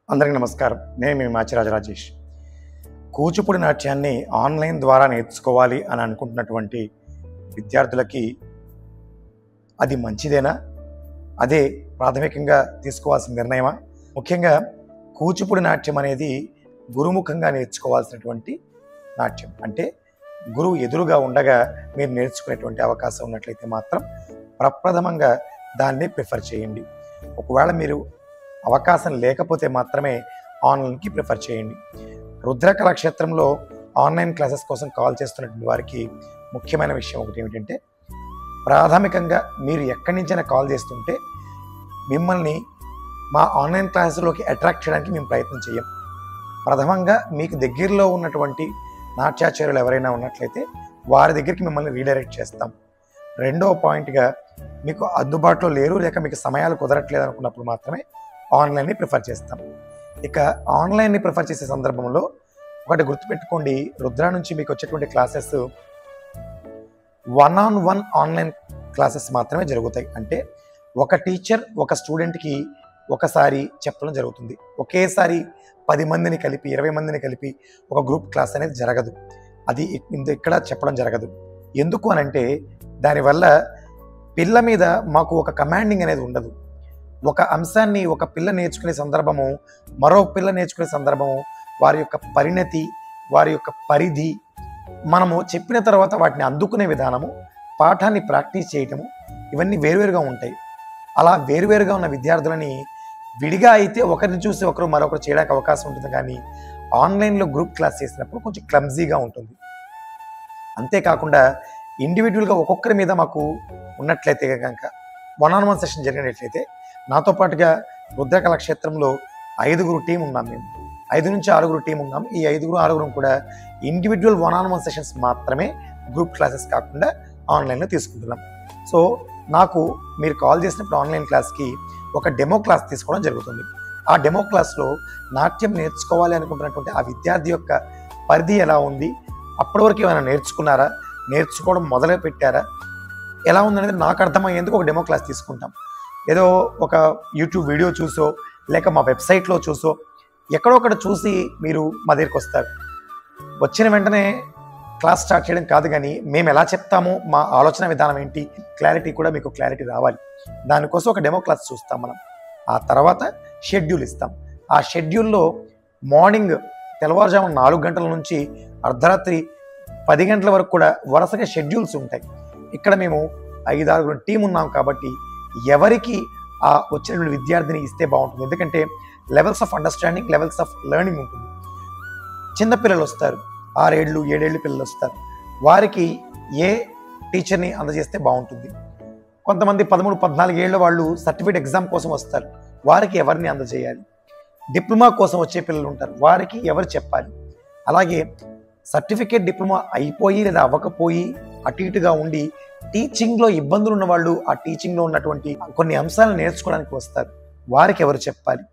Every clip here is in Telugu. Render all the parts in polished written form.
అందరికీ నమస్కారం. నేను మీ మాచిరాజు రాజేష్. కూచిపూడి నాట్యాన్ని ఆన్లైన్ ద్వారా నేర్చుకోవాలి అని అనుకుంటున్నటువంటి విద్యార్థులకి అది మంచిదేనా? అదే ప్రాథమికంగా తీసుకోవాల్సిన నిర్ణయమా? ముఖ్యంగా కూచిపూడి నాట్యం అనేది గురుముఖంగా నేర్చుకోవాల్సినటువంటి నాట్యం. అంటే గురువు ఎదురుగా ఉండగా మీరు నేర్చుకునేటువంటి అవకాశం ఉన్నట్లయితే మాత్రం ప్రప్రథమంగా దాన్ని ప్రిఫర్ చేయండి. ఒకవేళ మీరు అవకాశం లేకపోతే మాత్రమే ఆన్లైన్కి ప్రిఫర్ చేయండి. రుద్ర కళాక్షేత్రంలో ఆన్లైన్ క్లాసెస్ కోసం కాల్ చేస్తున్నటువంటి వారికి ముఖ్యమైన విషయం ఒకటి ఏమిటంటే, ప్రాథమికంగా మీరు ఎక్కడి నుంచైనా కాల్ చేస్తుంటే మిమ్మల్ని మా ఆన్లైన్ క్లాసెస్లోకి అట్రాక్ట్ చేయడానికి మేము ప్రయత్నం చేయం. ప్రథమంగా మీకు దగ్గరలో ఉన్నటువంటి నాట్యాచార్యులు ఎవరైనా ఉన్నట్లయితే వారి దగ్గరికి మిమ్మల్ని రీడైరెక్ట్ చేస్తాం. రెండవ పాయింట్గా, మీకు అందుబాటులో లేరు లేక మీకు సమయాలు కుదరట్లేదు అనుకున్నప్పుడు మాత్రమే ఆన్లైన్ని ప్రిఫర్ చేస్తాం. ఇక ఆన్లైన్ని ప్రిఫర్ చేసే సందర్భంలో ఒకటి గుర్తుపెట్టుకోండి, రుద్ర నుంచి మీకు వచ్చేటువంటి క్లాసెస్ 1-on-1 ఆన్లైన్ క్లాసెస్ మాత్రమే జరుగుతాయి. అంటే ఒక టీచర్ ఒక స్టూడెంట్కి ఒకసారి చెప్పడం జరుగుతుంది. ఒకేసారి 10 మందిని కలిపి 20 మందిని కలిపి ఒక గ్రూప్ క్లాస్ అనేది జరగదు. అది ఇక్కడ చెప్పడం జరగదు. ఎందుకు అనంటే, దానివల్ల పిల్ల మీద మాకు ఒక కమాండింగ్ అనేది ఉండదు. ఒక అంశాన్ని ఒక పిల్ల నేర్చుకునే సందర్భము, మరో పిల్ల నేర్చుకునే సందర్భము, వారి యొక్క పరిణతి, వారి యొక్క పరిధి, మనము చెప్పిన తర్వాత వాటిని అందుకునే విధానము, పాఠాన్ని ప్రాక్టీస్ చేయటము, ఇవన్నీ వేరువేరుగా ఉంటాయి. అలా వేరువేరుగా ఉన్న విద్యార్థులని విడిగా అయితే ఒకరిని చూసి ఒకరు మరొకరు చేయడానికి అవకాశం ఉంటుంది. కానీ ఆన్లైన్లో గ్రూప్ క్లాస్ చేసినప్పుడు కొంచెం క్లమ్జీగా ఉంటుంది. అంతేకాకుండా ఇండివిజువల్గా ఒక్కొక్కరి మీద మాకు ఉన్నట్లయితే కనుక 1-on-1 సెషన్ జరిగినట్లయితే, నాతో పాటుగా రుద్ర కళాక్షేత్రంలో 5గురు టీం ఉన్నాం. మేము 5 నుంచి 6గురు టీం ఉన్నాం. ఈ 5-6 కూడా ఇండివిజువల్ 1-on-1 సెషన్స్ మాత్రమే, గ్రూప్ క్లాసెస్ కాకుండా ఆన్లైన్లో తీసుకుంటున్నాం. సో నాకు మీరు కాల్ చేసినప్పుడు ఆన్లైన్ క్లాస్కి ఒక డెమో క్లాస్ తీసుకోవడం జరుగుతుంది. ఆ డెమో క్లాస్లో నాట్యం నేర్చుకోవాలి అనుకుంటున్నటువంటి ఆ విద్యార్థి యొక్క పరిధి ఎలా ఉంది, అప్పటి వరకు ఏమైనా నేర్చుకున్నారా, నేర్చుకోవడం మొదలు పెట్టారా, ఎలా ఉందనేది నాకు అర్థమయ్యేందుకు ఒక డెమో క్లాస్ తీసుకుంటాం. ఏదో ఒక యూట్యూబ్ వీడియో చూసో లేక మా వెబ్సైట్లో చూసో ఎక్కడో ఒకటి చూసి మీరు మా దగ్గరికి వస్తారు. వచ్చిన వెంటనే క్లాస్ స్టార్ట్ చేయడం కాదు, కానీ మేము ఎలా చెప్తామో, మా ఆలోచన విధానం ఏంటి, క్లారిటీ కూడా మీకు క్లారిటీ రావాలి. దానికోసం ఒక డెమో క్లాస్ చూస్తాం మనం. ఆ తర్వాత షెడ్యూల్ ఇస్తాం. ఆ షెడ్యూల్లో మార్నింగ్ తెల్లవారుజామున 4 గంటల నుంచి అర్ధరాత్రి 10 గంటల వరకు కూడా వరుసగా షెడ్యూల్స్ ఉంటాయి. ఇక్కడ మేము 5-6 టీం ఉన్నాం కాబట్టి ఎవరికి ఆ వచ్చినటువంటి విద్యార్థిని ఇస్తే బాగుంటుంది. ఎందుకంటే levels of understanding, levels of learning ఉంటుంది. చిన్నపిల్లలు వస్తారు, 6 ఏళ్ళు 7 ఏళ్ళు పిల్లలు వస్తారు. వారికి ఏ టీచర్ని అందజేస్తే బాగుంటుంది. కొంతమంది 13-14 ఏళ్ళ వాళ్ళు సర్టిఫికేట్ ఎగ్జామ్ కోసం వస్తారు, వారికి ఎవరిని అందజేయాలి. డిప్లొమా కోసం వచ్చే పిల్లలు ఉంటారు, వారికి ఎవరు చెప్పాలి. అలాగే సర్టిఫికేట్ డిప్లొమా అయిపోయి లేదా అవ్వకపోయి అటు ఇటుగా ఉండి టీచింగ్లో ఇబ్బందులు ఉన్న వాళ్ళు, ఆ టీచింగ్లో ఉన్నటువంటి కొన్ని అంశాలను నేర్చుకోవడానికి వస్తారు, వారికి ఎవరు చెప్పాలి.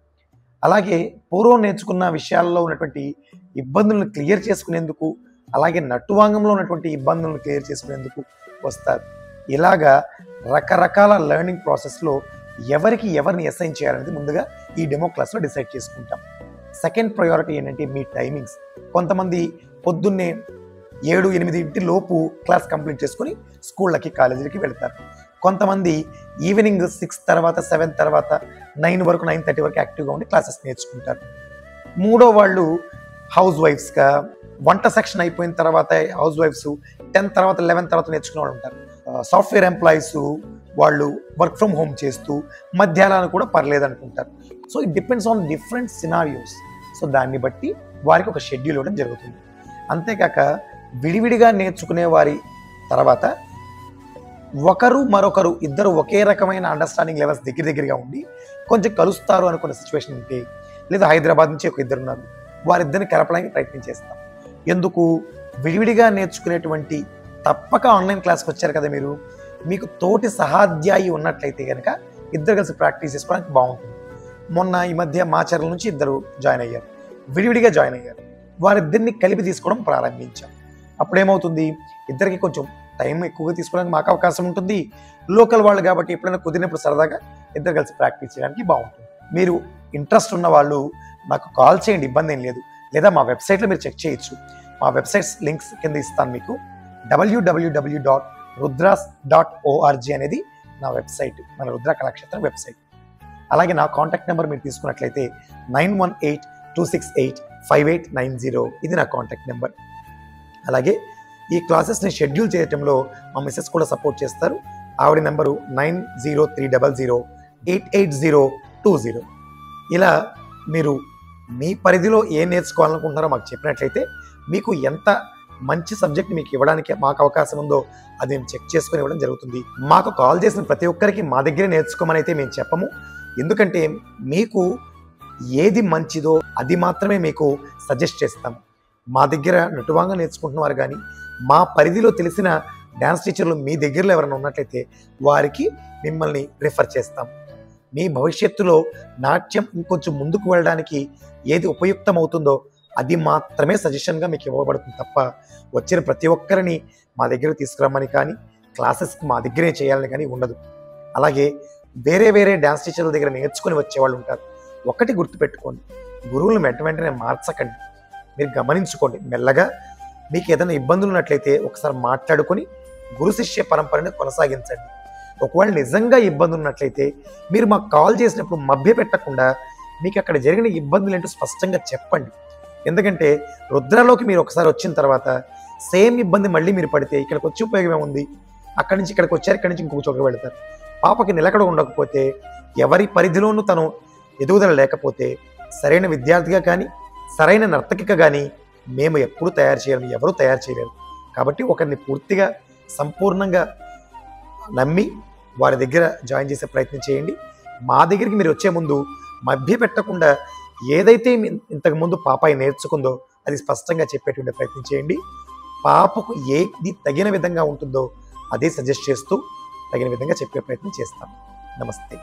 అలాగే పూర్వం నేర్చుకున్న విషయాల్లో ఉన్నటువంటి ఇబ్బందులను క్లియర్ చేసుకునేందుకు, అలాగే నట్టువాంగంలో ఉన్నటువంటి ఇబ్బందులను క్లియర్ చేసుకునేందుకు వస్తారు. ఇలాగా రకరకాల లెర్నింగ్ ప్రాసెస్లో ఎవరికి ఎవరిని అసైన్ చేయాలనేది ముందుగా ఈ డెమో క్లాస్లో డిసైడ్ చేసుకుంటాం. సెకండ్ ప్రయారిటీ ఏంటంటే మీ టైమింగ్స్. కొంతమంది పొద్దున్నే 7-8 లోపు క్లాస్ కంప్లీట్ చేసుకుని స్కూళ్ళకి కాలేజీలకి వెళ్తారు. కొంతమంది ఈవినింగ్ 6 తర్వాత 7 తర్వాత 9 వరకు 9:30 వరకు యాక్టివ్గా ఉండి క్లాసెస్ నేర్చుకుంటారు. మూడో వాళ్ళు హౌస్ వైఫ్స్గా, వంట సెక్షన్ అయిపోయిన తర్వాత హౌస్ వైఫ్స్ 10 తర్వాత 11 తర్వాత నేర్చుకునే వాళ్ళు ఉంటారు. సాఫ్ట్వేర్ ఎంప్లాయీస్ వాళ్ళు వర్క్ ఫ్రమ్ హోమ్ చేస్తూ మధ్యాహ్నాన్ని కూడా పర్లేదు అనుకుంటారు. So it depends on different scenarios. So దాన్ని బట్టి వారికి ఒక షెడ్యూల్ ఇవ్వడం జరుగుతుంది. అంతేకాక విడివిడిగా నేర్చుకునే వారి తర్వాత ఒకరు మరొకరు ఇద్దరు ఒకే రకమైన అండర్స్టాండింగ్ లెవెల్స్ దగ్గరగా ఉండి కొంచెం కలుస్తారు అనుకున్న సిచ్యువేషన్ ఉంటే, లేదా హైదరాబాద్ నుంచి ఒక 2 ఉన్నారు, వారిద్దరిని కలపడానికి ప్రయత్నం చేస్తాం. ఎందుకు? విడివిడిగా నేర్చుకునేటువంటి తప్పక ఆన్లైన్ క్లాస్కి వచ్చారు కదా మీరు, మీకు తోటి సహాధ్యాయి ఉన్నట్లయితే కనుక ఇద్దరు కలిసి ప్రాక్టీస్ చేసుకోవడానికి బాగుంటుంది. మొన్న ఈ మధ్య మాచర్ల నుంచి 2 జాయిన్ అయ్యారు, విడివిడిగా జాయిన్ అయ్యారు. వారిద్దరిని కలిపి తీసుకోవడం ప్రారంభించాం. అప్పుడేమవుతుంది, ఇద్దరికి కొంచెం టైం ఎక్కువగా తీసుకోవడానికి మాకు అవకాశం ఉంటుంది. లోకల్ వాళ్ళు కాబట్టి ఎప్పుడైనా కుదిరినప్పుడు సరదాగా ఇద్దరు కలిసి ప్రాక్టీస్ చేయడానికి బాగుంటుంది. మీరు ఇంట్రెస్ట్ ఉన్న వాళ్ళు నాకు కాల్ చేయండి, ఇబ్బంది ఏం లేదు. లేదా మా వెబ్సైట్లో మీరు చెక్ చేయొచ్చు. మా వెబ్సైట్స్ లింక్స్ కింద ఇస్తాను మీకు. www.rudras.org అనేది నా వెబ్సైట్, మన రుద్ర కళాక్షేత్రం వెబ్సైట్. అలాగే నా కాంటాక్ట్ నెంబర్ మీరు తీసుకున్నట్లయితే 9182685890, ఇది నా కాంటాక్ట్ నెంబర్. అలాగే ఈ క్లాసెస్ని షెడ్యూల్ చేయడంలో మా మిస్సెస్ కూడా సపోర్ట్ చేస్తారు. ఆవిడ నెంబరు 903000888020. ఇలా మీరు మీ పరిధిలో ఏం నేర్చుకోవాలనుకుంటున్నారో మాకు చెప్పినట్లయితే మీకు ఎంత మంచి సబ్జెక్ట్ మీకు ఇవ్వడానికి మాకు అవకాశం ఉందో అది మేము చెక్ చేసుకుని ఇవ్వడం జరుగుతుంది. మాకు కాల్ చేసిన ప్రతి ఒక్కరికి మా దగ్గరే నేర్చుకోమని అయితే మేము చెప్పము. ఎందుకంటే మీకు ఏది మంచిదో అది మాత్రమే మీకు సజెస్ట్ చేస్తాం. మా దగ్గర నటువాంగా నేర్చుకుంటున్నవారు కానీ మా పరిధిలో తెలిసిన డ్యాన్స్ టీచర్లు మీ దగ్గరలో ఎవరైనా ఉన్నట్లయితే వారికి మిమ్మల్ని రిఫర్ చేస్తాం. మీ భవిష్యత్తులో నాట్యం ఇంకొంచెం ముందుకు వెళ్ళడానికి ఏది ఉపయుక్తం అవుతుందో అది మాత్రమే సజెషన్గా మీకు ఇవ్వబడుతుంది తప్ప వచ్చిన ప్రతి ఒక్కరిని మా దగ్గర తీసుకురమ్మని కానీ క్లాసెస్కి మా దగ్గరే చేయాలని కానీ ఉండదు. అలాగే వేరే వేరే డ్యాన్స్ టీచర్ల దగ్గర నేర్చుకుని వచ్చేవాళ్ళు ఉంటారు. ఒకటి గుర్తుపెట్టుకోండి, గురువులను వెంటనే మార్చకండి. మీరు గమనించుకోండి. మెల్లగా మీకు ఏదైనా ఇబ్బందులు ఉన్నట్లయితే ఒకసారి మాట్లాడుకొని గురు శిష్య పరంపరని కొనసాగించండి. ఒకవేళ నిజంగా ఇబ్బంది ఉన్నట్లయితే మీరు మాకు కాల్ చేసినప్పుడు మభ్య పెట్టకుండా మీకు అక్కడ జరిగిన ఇబ్బందులు ఏంటో స్పష్టంగా చెప్పండి. ఎందుకంటే రుద్రలోకి మీరు ఒకసారి వచ్చిన తర్వాత సేమ్ ఇబ్బంది మళ్ళీ మీరు పడితే ఇక్కడికి వచ్చి ఉపయోగం ఏముంది? అక్కడి నుంచి ఇక్కడికి వచ్చారు, ఇక్కడి నుంచి ఇంకొక చోటుకు వెళ్తారు. పాపకి నిలకడ ఉండకపోతే, ఎవరి పరిధిలోనూ తను ఎదుగుదల లేకపోతే సరైన విద్యార్థిగా కానీ సరైన నర్తకిగా కానీ మేము ఎప్పుడు తయారు చేయలేము, ఎవరూ తయారు చేయలేరు. కాబట్టి ఒకరిని పూర్తిగా సంపూర్ణంగా నమ్మి వారి దగ్గర జాయిన్ చేసే ప్రయత్నం చేయండి. మా దగ్గరికి మీరు వచ్చే ముందు మభ్య పెట్టకుండా ఏదైతే ఇంతకుముందు పాపాయి నేర్చుకుందో అది స్పష్టంగా చెప్పేటువంటి ప్రయత్నం చేయండి. పాపకు ఏది తగిన విధంగా ఉంటుందో అదే సజెస్ట్ చేస్తూ తగిన విధంగా చెప్పే ప్రయత్నం చేస్తాం. నమస్తే.